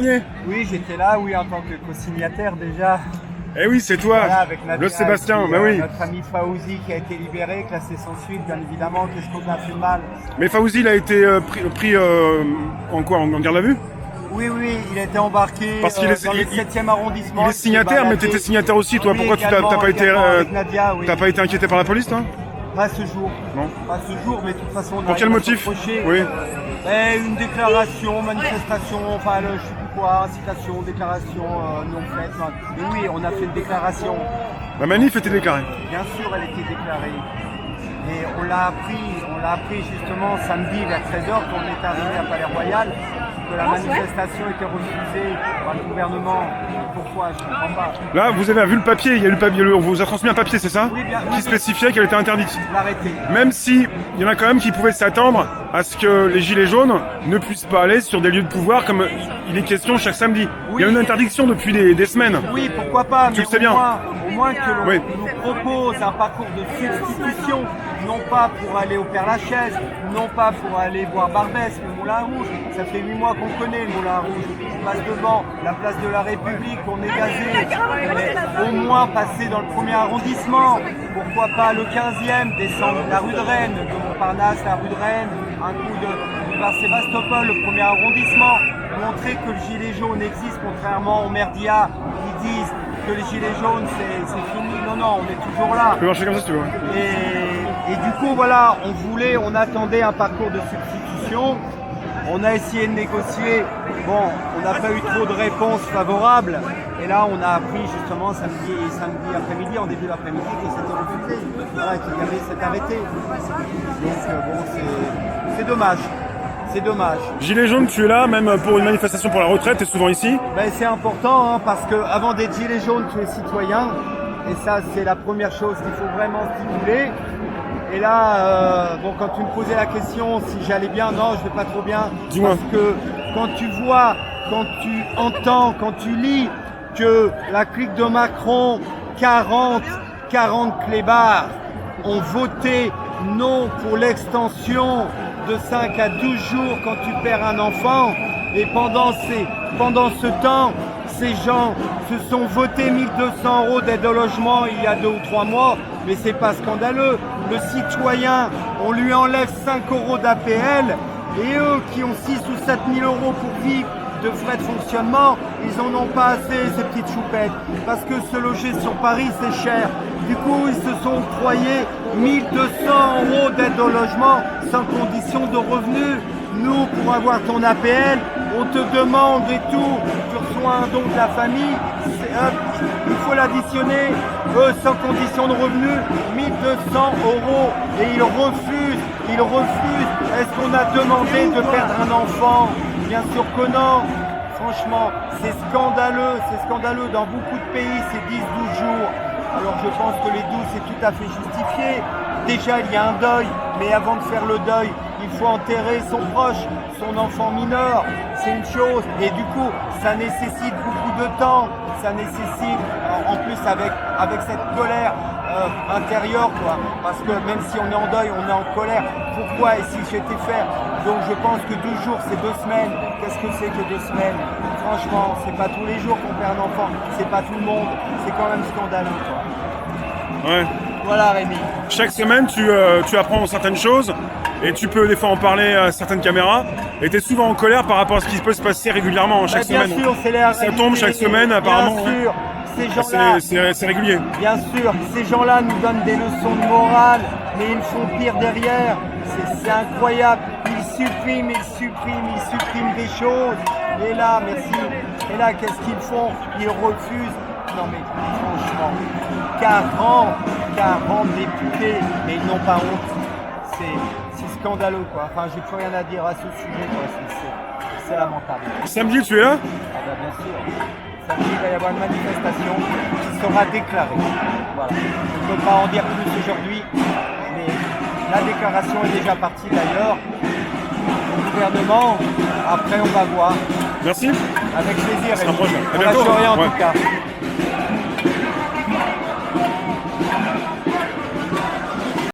Oui, j'étais là, oui, en tant que co-signataire déjà. Eh oui, c'est toi, Voilà, avec Nadia, le Sébastien, puis, bah oui. notre ami Faouzi qui a été libéré, classé sans suite, bien évidemment. Qu'est-ce qu'on a fait de mal? Mais Faouzi, il a été pris en quoi, en garde à vue? Oui, oui, il a été embarqué Parce qu'il est- dans le 7e arrondissement. Il est signataire, mais tu étais signataire aussi, toi. Oui, Pourquoi tu également, t'as pas été, avec Nadia, oui. t'as pas été inquiété par la police, toi? Pas ce jour. Non. Pas ce jour, mais de toute façon, on Pour quel arrive à motif? s'approcher. Oui. Une déclaration, manifestation, enfin, je sais plus quoi, incitation, déclaration non faite. Et oui, on a fait une déclaration. La manif était déclarée. Bien sûr, elle était déclarée. Et on l'a appris justement samedi vers 13h quand on est arrivé à Palais Royal, que la manifestation était refusée par le gouvernement. Pourquoi? Je ne comprends pas. Là, vous avez vu le papier, il y a eu le papier, on vous a transmis un papier, c'est ça? Oui, bien, Qui oui. spécifiait qu'elle était interdite. L'arrêter. Même si il y en a quand même qui pouvaient s'attendre à ce que les gilets jaunes ne puissent pas aller sur des lieux de pouvoir comme il est question chaque samedi. Oui. Il y a une interdiction depuis des semaines. Oui, pourquoi pas, Tu mais le sais bien. Au moins que l'on Oui. nous propose un parcours de substitution, non pas pour aller au Père-Lachaise, non pas pour aller voir Barbès, le Moulin Rouge. Ça fait 8 mois qu'on connaît le Moulin Rouge. On passe devant la place de la République, on est gazé. Mais au moins passer dans le 1er arrondissement. Pourquoi pas le 15e, descendre la rue de Rennes, de Montparnasse, la rue de Rennes, un coup de boulevard Sébastopol, le 1er arrondissement. Montrer que le gilet jaune existe, contrairement aux merdias qui disent que les gilets jaunes c'est fini. Non, non, on est toujours là. Tu peux marcher comme ça si tu veux. Ouais. Et du coup, voilà, on attendait un parcours de substitution. On a essayé de négocier. Bon, on n'a pas eu trop de réponses favorables. Et là, on a appris justement samedi après-midi, en début d'après-midi, que c'était refusé. Voilà, qu'il y avait cet arrêté. Donc, bon, c'est dommage. C'est dommage. Gilet jaune, tu es là, même pour une manifestation pour la retraite, tu es souvent ici. Ben, c'est important hein, parce qu'avant d'être gilet jaune, tu es citoyen. Et ça, c'est la première chose qu'il faut vraiment stimuler. Et là, quand tu me posais la question si j'allais bien, non, je vais pas trop bien. Dis-moi. Parce que quand tu vois, quand tu entends, quand tu lis que la clique de Macron, 40 clébards ont voté non pour l'extension de 5 à 12 jours quand tu perds un enfant. Et pendant ce temps, ces gens se sont votés 1 200 € d'aide au logement il y a 2 ou 3 mois. Mais c'est pas scandaleux. Le citoyen, on lui enlève 5 € d'APL et eux qui ont 6 ou 7 000 € pour vivre de frais de fonctionnement, ils en ont pas assez, ces petites choupettes. Parce que se loger sur Paris, c'est cher. Du coup, ils se sont octroyés 1 200 € d'aide au logement sans condition de revenus. Nous, pour avoir ton APL, on te demande et tout, tu reçois un don de la famille, il faut l'additionner, sans condition de revenus, 1 200 € et ils refusent. Est-ce qu'on a demandé de perdre un enfant? Bien sûr que non. Franchement, c'est scandaleux. Dans beaucoup de pays, c'est 10-12 jours. Alors je pense que les 12, c'est tout à fait justifié. Déjà, il y a un deuil, mais avant de faire le deuil, il faut enterrer son proche, son enfant mineur. C'est une chose. Et du coup, ça nécessite beaucoup de temps. Ça nécessite, en plus avec cette colère intérieure, quoi. Parce que même si on est en deuil, on est en colère. Pourquoi? Et si j'étais faire? Donc je pense que 12 jours, c'est 2 semaines. Qu'est-ce que c'est que 2 semaines? Franchement, c'est pas tous les jours qu'on perd un enfant. C'est pas tout le monde. C'est quand même scandaleux, quoi. Ouais. Voilà, Rémi. Chaque semaine, tu apprends certaines choses et tu peux des fois en parler à certaines caméras. Et tu es souvent en colère par rapport à ce qui peut se passer régulièrement chaque bien semaine. sûr, c'est la ça tombe chaque semaine, apparemment. Bien sûr, ces gens-là. C'est régulier. Bien sûr, ces gens-là nous donnent des leçons de morale, mais ils font pire derrière. C'est incroyable. Ils suppriment des choses. Et là, merci. Et là, qu'est-ce qu'ils font? Ils refusent. Non mais franchement, 40 députés, mais ils n'ont pas honte. C'est scandaleux, quoi. Enfin, j'ai plus rien à dire à ce sujet, quoi. C'est lamentable. Samedi, tu es là? Ah bah bien sûr. Samedi, il va y avoir une manifestation qui sera déclarée. Voilà. Je ne peux pas en dire plus aujourd'hui, mais la déclaration est déjà partie d'ailleurs. Le gouvernement, après on va voir. Merci. Avec plaisir. À la prochaine. À On lâche bientôt. rien en Ouais. tout cas.